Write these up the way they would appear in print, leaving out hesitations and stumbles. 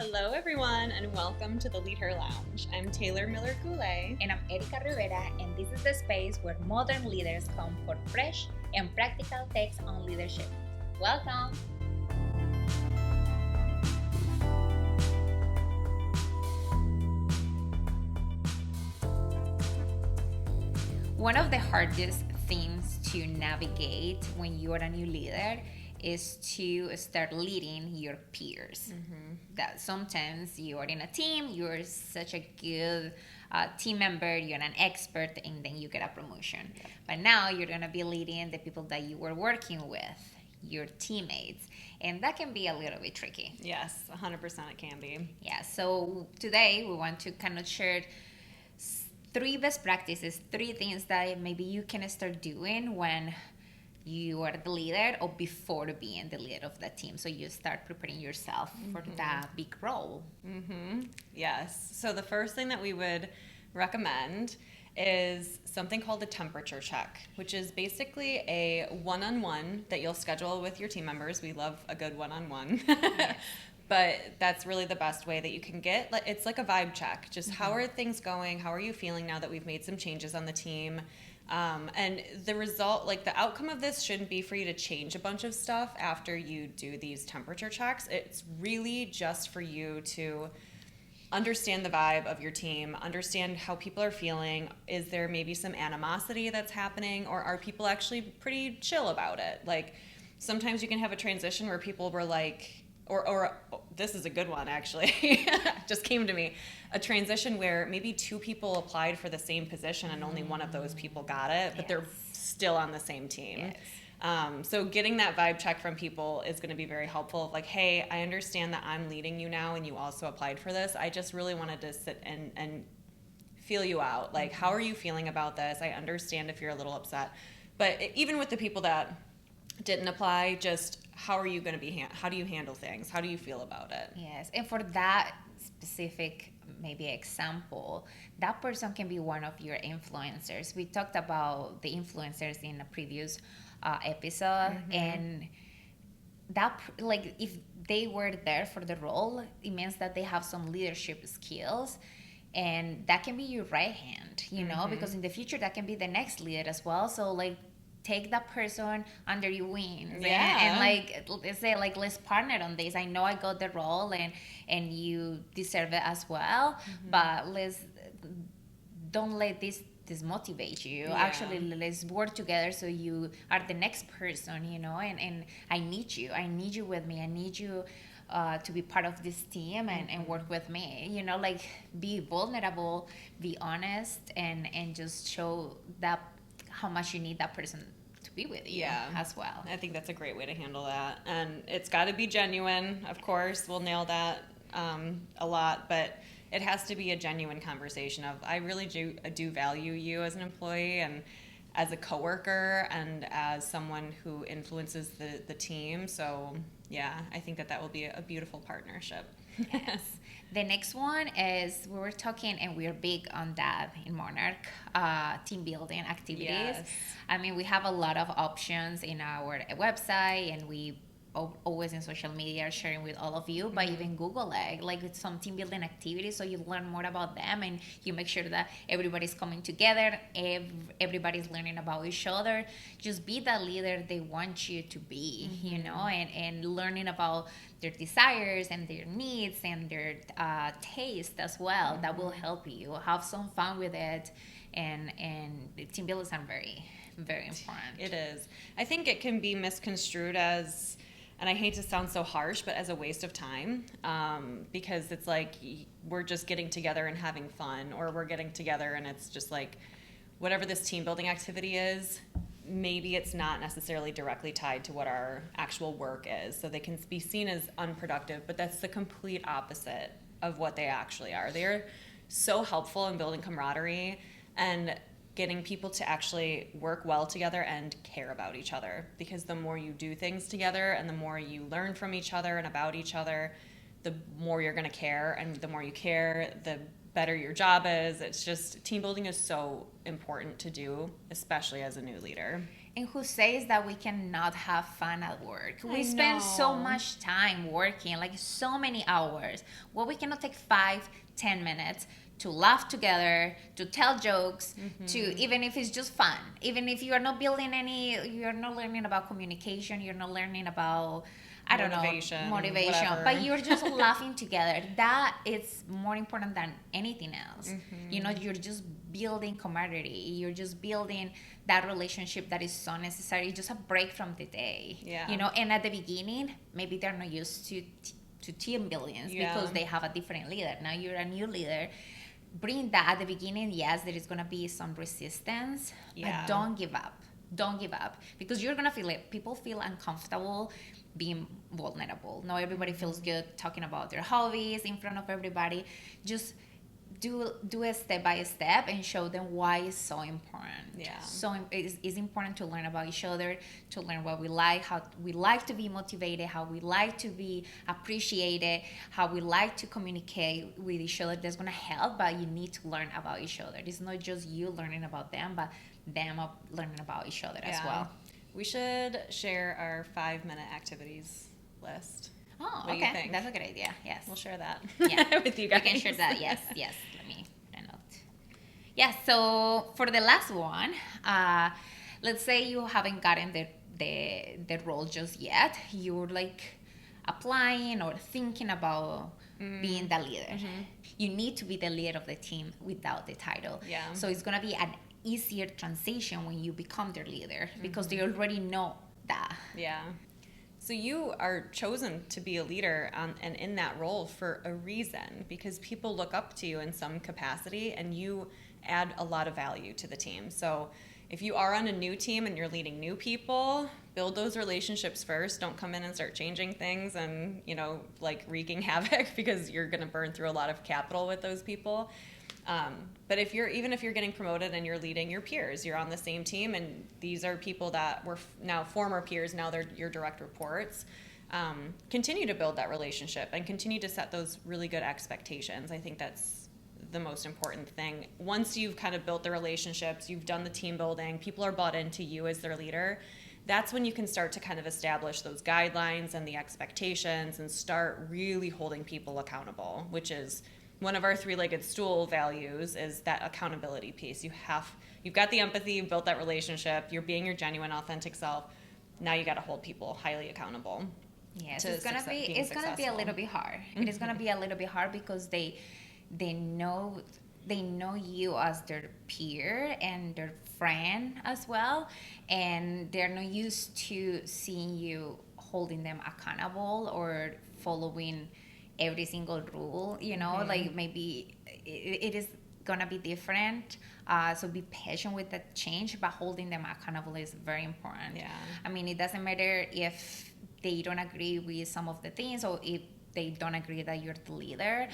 Hello, everyone, and welcome to the LeadHer Lounge. I'm Taylor Miller-Goulet. And I'm Erica Rivera, and this is the space where modern leaders come for fresh and practical takes on leadership. Welcome! One of the hardest things to navigate when you're a new leader is to start leading your peers. That sometimes you are in a team, you're such a good team member, you're an expert, and then you get a promotion. Yep. But now you're going to be leading the people that you were working with, your teammates, and that can be a little bit tricky. Yes, 100% it can be. Yeah, so today we want to kind of share 3 best practices, 3 things that maybe you can start doing when you are the leader or before being the leader of the team. So you start preparing yourself for that big role. Yes. So the first thing that we would recommend is something called a temperature check, which is basically a one-on-one that you'll schedule with your team members. We love a good one-on-one. Yes. But that's really the best way that you can get. It's like a vibe check. Just how are things going? How are you feeling now that we've made some changes on the team? And the result, like the outcome of this shouldn't be for you to change a bunch of stuff after you do these temperature checks. It's really just for you to understand the vibe of your team, understand how people are feeling. Is there maybe some animosity that's happening, or are people actually pretty chill about it? Like sometimes you can have a transition where people were like, or this is a good one actually, just came to me, a transition where maybe 2 people applied for the same position and only one of those people got it, but they're still on the same team. Yes. So getting that vibe check from people is going to be very helpful. Like, hey, I understand that I'm leading you now and you also applied for this. I just really wanted to sit and feel you out. Like, how are you feeling about this? I understand if you're a little upset. But even with the people that didn't apply, just how are you going to be, how do you handle things? How do you feel about it? Yes, and for that specific maybe example, that person can be one of your influencers. We talked about the influencers in a previous episode, and that, like, if they were there for the role, it means that they have some leadership skills, and that can be your right hand, you know, because in the future that can be the next leader as well. So like, take that person under your wings and like, let's say, like, let's partner on this. I know I got the role and you deserve it as well, but don't let this motivate you. Actually, let's work together so you are the next person, you know, and I need you with me. I need you to be part of this team and work with me, you know, like, be vulnerable, be honest, and just show that how much you need that person to be with you as well. I think that's a great way to handle that. And it's got to be genuine, of course. We'll nail that a lot, but it has to be a genuine conversation of, I really do value you as an employee and as a coworker and as someone who influences the team. So yeah, I think that will be a beautiful partnership. Yes. The next one is, we were talking, and we're big on that in Monarch, team building activities. Yes. I mean, we have a lot of options in our website, and we always in social media sharing with all of you, but even Google it, like some team building activities, so you learn more about them and you make sure that everybody's coming together, everybody's learning about each other. Just be the leader they want you to be, you know, and learning about their desires and their needs and their taste as well. That will help you have some fun with it, and team buildings are very, very important. It is. I think it can be misconstrued as, and I hate to sound so harsh, but as a waste of time, because it's like we're just getting together and having fun, or we're getting together and it's just like whatever this team building activity is, maybe it's not necessarily directly tied to what our actual work is. So they can be seen as unproductive, but that's the complete opposite of what they actually are. They're so helpful in building camaraderie and getting people to actually work well together and care about each other, because the more you do things together and the more you learn from each other and about each other, the more you're going to care, and the more you care, the better your job is. It's just, team building is so important to do, especially as a new leader. And who says that we cannot have fun at work? We I spend so know. much time working, like so many hours. Well, we cannot take 5, 10 minutes to laugh together, to tell jokes, to even if it's just fun. Even if you are not building any, you're not learning about communication, you're not learning about, I don't know, motivation, whatever. but you're just laughing together. That is more important than anything else. You know, you're just building camaraderie. You're just building that relationship that is so necessary. Just a break from the day. Yeah. You know, and at the beginning, maybe they're not used to team buildings because they have a different leader. Now you're a new leader. Bring that at the beginning. Yes, there is gonna be some resistance, but don't give up. Don't give up, because you're gonna feel it. People feel uncomfortable being vulnerable. Not everybody feels good talking about their hobbies in front of everybody. Just do it step by step and show them why it's so important. Yeah. So it's important to learn about each other, to learn what we like, how we like to be motivated, how we like to be appreciated, how we like to communicate with each other. That's gonna help, but you need to learn about each other. It's not just you learning about them, but them learning about each other as well. We should share our 5-minute activities list. Oh, What do you okay. think? That's a good idea. Yes. We'll share that Yeah. with you guys. We can share that. Yes. Yes. Let me put a note. Yeah. So for the last one, let's say you haven't gotten the role just yet. You're like applying or thinking about being the leader. You need to be the leader of the team without the title. Yeah. So it's gonna be an easier transition when you become their leader, because they already know that. Yeah. So you are chosen to be a leader and in that role for a reason, because people look up to you in some capacity and you add a lot of value to the team. So if you are on a new team and you're leading new people, build those relationships first. Don't come in and start changing things and, like wreaking havoc, because you're going to burn through a lot of capital with those people. But even if you're getting promoted and you're leading your peers, you're on the same team, and these are people that were now former peers, now they're your direct reports. Continue to build that relationship and continue to set those really good expectations. I think that's the most important thing. Once you've kind of built the relationships, you've done the team building, people are bought into you as their leader, that's when you can start to kind of establish those guidelines and the expectations and start really holding people accountable, which is one of our 3-legged stool values, is that accountability piece. You've got the empathy, you've built that relationship, you're being your genuine, authentic self. Now you got to hold people highly accountable. Yes, it's gonna be a little bit hard. It is gonna be a little bit hard because they know you as their peer and their friend as well, and they're not used to seeing you holding them accountable or following every single rule, like maybe it is gonna be different. So be patient with that change, but holding them accountable is very important. Yeah. I mean, it doesn't matter if they don't agree with some of the things, or if they don't agree that you're the leader.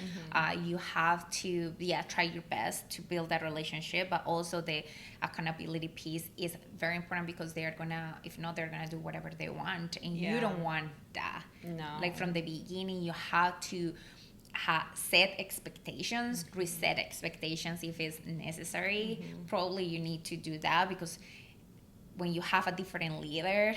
You have to try your best to build that relationship, but also the accountability piece is very important, because they're gonna do whatever they want, and you don't want that. No. Like from the beginning, you have to set expectations, reset expectations if it's necessary. Probably you need to do that, because when you have a different leader,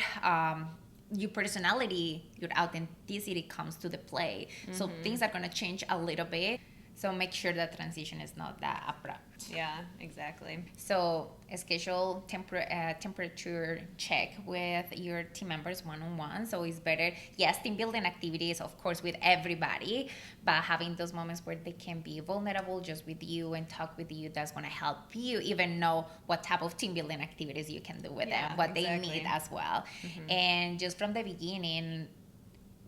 your personality, your authenticity comes to the play. So things are going to change a little bit. So make sure that transition is not that abrupt. Yeah, exactly. So schedule temperature check with your team members one-on-one. So it's better, yes, team building activities, of course, with everybody, but having those moments where they can be vulnerable just with you and talk with you, that's going to help you even know what type of team building activities you can do with them, what they need as well. And just from the beginning,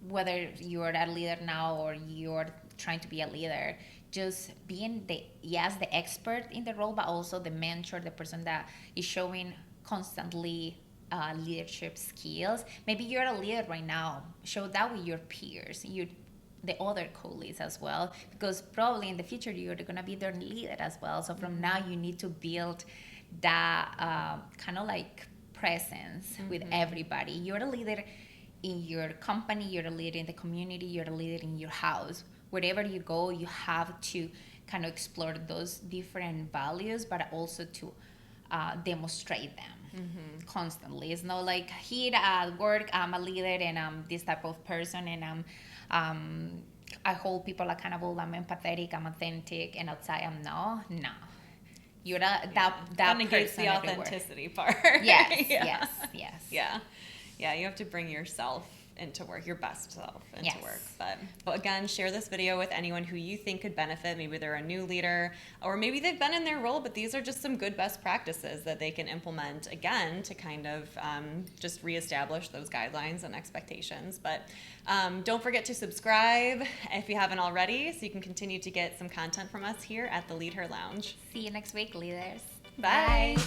whether you're a leader now or you're trying to be a leader, just being the expert in the role, but also the mentor, the person that is showing constantly leadership skills. Maybe you're a leader right now. Show that with your peers, the other colleagues as well, because probably in the future you're going to be their leader as well. So from now you need to build that kind of like presence with everybody. You're a leader in your company, you're a leader in the community, you're a leader in your house. Wherever you go, you have to kind of explore those different values, but also to demonstrate them. constantly. It's not like here at work I'm a leader and I'm this type of person, and I hold people accountable. I'm empathetic. I'm authentic, and outside I'm no. You're that negates person the everywhere. authenticity part. Yes, Yeah. yes. Yeah, you have to bring yourself into work, your best self into Yes. work. But again, share this video with anyone who you think could benefit. Maybe they're a new leader, or maybe they've been in their role, but these are just some good best practices that they can implement again to kind of just reestablish those guidelines and expectations. But don't forget to subscribe if you haven't already, so you can continue to get some content from us here at the LeadHer Lounge. See you next week, leaders. Bye.